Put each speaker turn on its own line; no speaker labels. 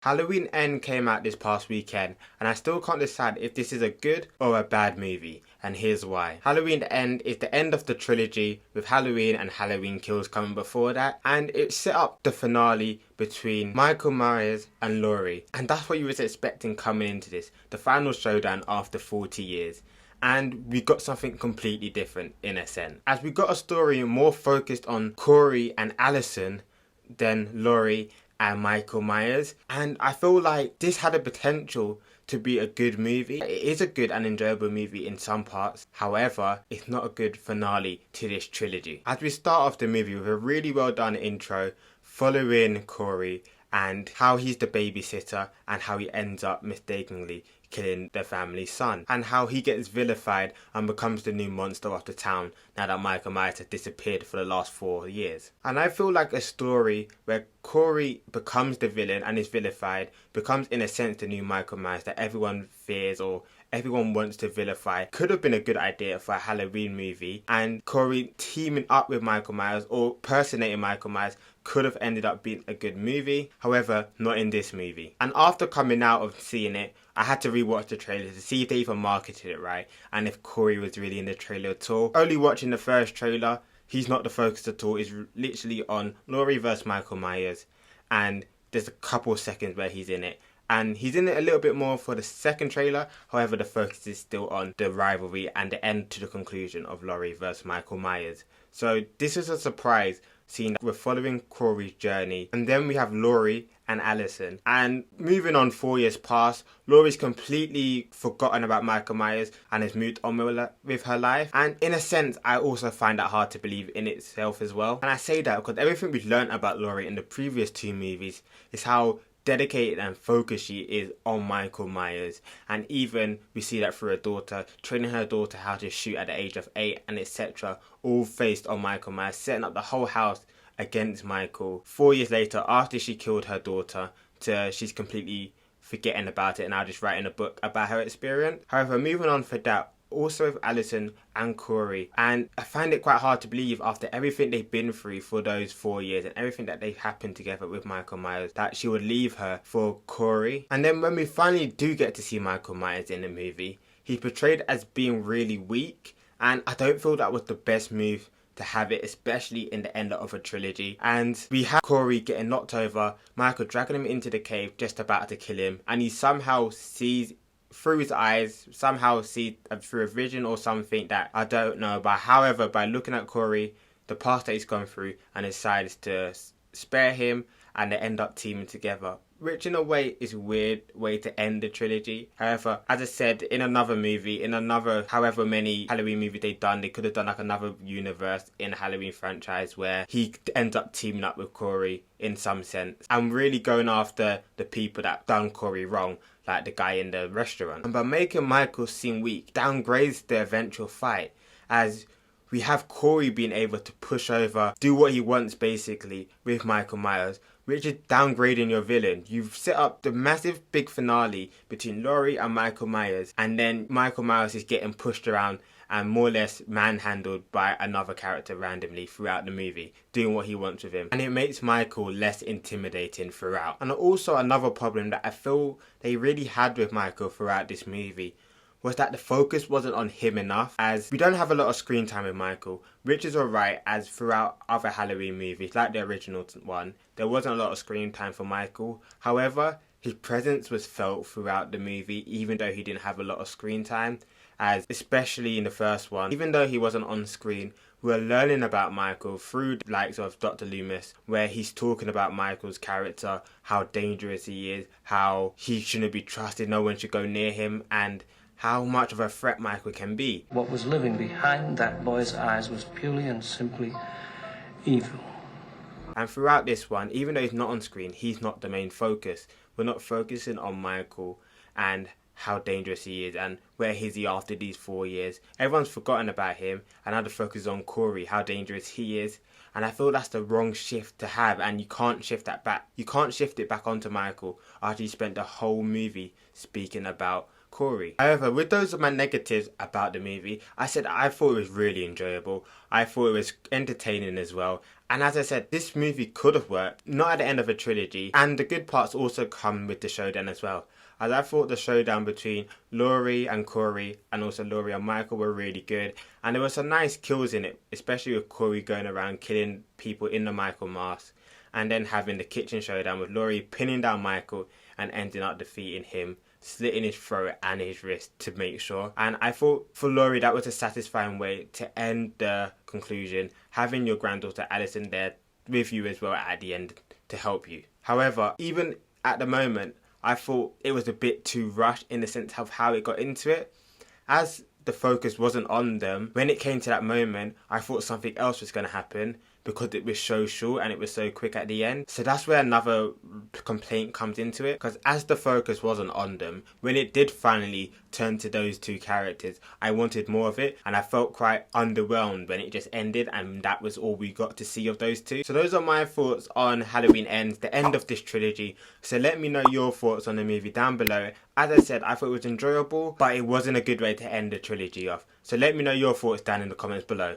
Halloween End came out this past weekend, and I still can't decide if this is a good or a bad movie, and here's why. Halloween End is the end of the trilogy, with Halloween and Halloween Kills coming before that, and it set up the finale between Michael Myers and Laurie, and that's what you was expecting coming into this, the final showdown after 40 years. And we got something completely different in a sense, as we got a story more focused on Corey and Allison than Laurie and Michael Myers, and I feel like this had a potential to be a good movie. It is a good and enjoyable movie in some parts, however, it's not a good finale to this trilogy. As we start off the movie with a really well done intro following Corey and how he's the babysitter and how he ends up mistakenly killing their family's son, and how he gets vilified and becomes the new monster of the town now that Michael Myers has disappeared for the last 4 years. And I feel like a story where Corey becomes the villain and is vilified, becomes in a sense the new Michael Myers that everyone fears or everyone wants to vilify, could have been a good idea for a Halloween movie, and Corey teaming up with Michael Myers or personating Michael Myers could have ended up being a good movie. However, not in this movie. And after coming out of seeing it, I had to rewatch the trailer to see if they even marketed it right and if Corey was really in the trailer at all. Only watching the first trailer, he's not the focus at all. It's literally on Laurie versus Michael Myers, and there's a couple of seconds where he's in it. And he's in it a little bit more for the second trailer, however the focus is still on the rivalry and the end to the conclusion of Laurie versus Michael Myers. So this is a surprise, seeing that we're following Corey's journey. And then we have Laurie and Allison. And moving on 4 years past, Laurie's completely forgotten about Michael Myers and has moved on with her life. And in a sense, I also find that hard to believe in itself as well. And I say that because everything we've learned about Laurie in the previous 2 movies is how dedicated and focused she is on Michael Myers, and even we see that through her daughter, training her daughter how to shoot at the age of 8 and etc., all based on Michael Myers, setting up the whole house against Michael. 4 years later, after she killed her daughter, she's completely forgetting about it and now just writing a book about her experience. However, moving on for that, also with Allison and Corey, and I find it quite hard to believe after everything they've been through for those 4 years and everything that they've happened together with Michael Myers, that she would leave her for Corey. And then when we finally do get to see Michael Myers in the movie, he's portrayed as being really weak, and I don't feel that was the best move to have it, especially in the end of a trilogy. And we have Corey getting knocked over, Michael dragging him into the cave just about to kill him, and he somehow sees through his eyes, somehow see through a vision or something that I don't know about. However, by looking at Corey, the past that he's gone through, and decides to spare him, and they end up teaming together, which in a way is a weird way to end the trilogy. However, as I said, in another movie, in another however many Halloween movies they've done, they could have done like another universe in a Halloween franchise where he ends up teaming up with Corey in some sense. I'm really going after the people that done Corey wrong, like the guy in the restaurant. And by making Michael seem weak, downgrades the eventual fight, as we have Corey being able to push over, do what he wants basically with Michael Myers, which is downgrading your villain. You've set up the massive big finale between Laurie and Michael Myers, and then Michael Myers is getting pushed around and more or less manhandled by another character randomly throughout the movie, doing what he wants with him. And it makes Michael less intimidating throughout. And also another problem that I feel they really had with Michael throughout this movie was that the focus wasn't on him enough, as we don't have a lot of screen time with Michael, which is alright, as throughout other Halloween movies, like the original one, there wasn't a lot of screen time for Michael. However, his presence was felt throughout the movie, even though he didn't have a lot of screen time, as especially in the first one, even though he wasn't on screen, we're learning about Michael through the likes of Dr. Loomis, where he's talking about Michael's character, how dangerous he is, how he shouldn't be trusted, no one should go near him, and how much of a threat Michael can be.
What was living behind that boy's eyes was purely and simply evil.
And throughout this one, even though he's not on screen, he's not the main focus. We're not focusing on Michael and how dangerous he is and where is he after these 4 years. Everyone's forgotten about him, and now the focus is on Corey, how dangerous he is. And I feel that's the wrong shift to have, and you can't shift that back. You can't shift it back onto Michael after you spent the whole movie speaking about Corey. However, with those of my negatives about the movie, I said I thought it was really enjoyable. I thought it was entertaining as well. And as I said, this movie could have worked, not at the end of a trilogy, and the good parts also come with the showdown as well. As I thought the showdown between Laurie and Corey, and also Laurie and Michael, were really good. And there were some nice kills in it, especially with Corey going around killing people in the Michael mask. And then having the kitchen showdown with Laurie pinning down Michael and ending up defeating him, slitting his throat and his wrist to make sure. And I thought for Laurie that was a satisfying way to end the conclusion, having your granddaughter Alison there with you as well at the end to help you. However, even at the moment, I thought it was a bit too rushed in the sense of how it got into it. As the focus wasn't on them, when it came to that moment, I thought something else was going to happen because it was so short and it was so quick at the end. So that's where another complaint comes into it, because as the focus wasn't on them, when it did finally turn to those two characters, I wanted more of it, and I felt quite underwhelmed when it just ended and that was all we got to see of those two. So those are my thoughts on Halloween Ends, the end of this trilogy. So let me know your thoughts on the movie down below. As I said, I thought it was enjoyable, but it wasn't a good way to end the trilogy off. So let me know your thoughts down in the comments below.